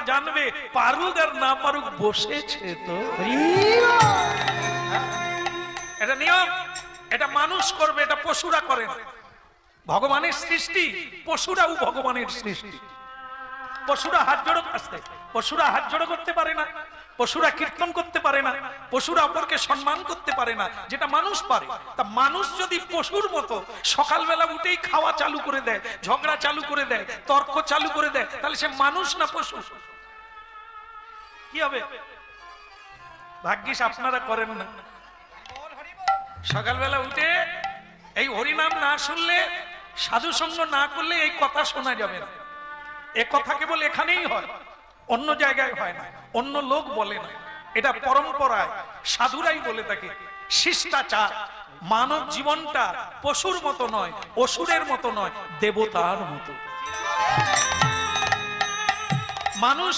জানবে, পারুক আর না পারুক বসেছে তো। এটা নিয়ম, এটা মানুষ করবে, এটা পশুরা করে না। ভগবানের সৃষ্টি, পশুরাও ভগবানের সৃষ্টি। পশুরা হাত জোড়ো আসতে, পশুরা হাত জোড়ো করতে পারে না, পশুরা কীর্তন করতে পারে না, পশুরা অপরকে সম্মান করতে পারে না, যেটা মানুষ পারে। তা মানুষ যদি পশুর মতো সকালবেলা উঠেই খাওয়া চালু করে দেয়, ঝগড়া চালু করে দেয়, তর্ক চালু করে দেয়, তাহলে সে মানুষ না পশু? কি হবে? ভাগ্যিস আপনারা করেন না। সকালবেলা উঠে এই হরিনাম না শুনলে, সাধু সঙ্গ না করলে এই কথা শোনা যাবে না। এ কথা কেবল এখানেই হয়, অন্য জায়গায় হয় না, অন্য লোক বলে না। এটা পরম্পরায় সাধুরাই বলে থাকে। শিষ্টাচার, মানব জীবনটা পশুর মতো নয়, অসুরের মতো নয়, দেবতার মতো। মানুষ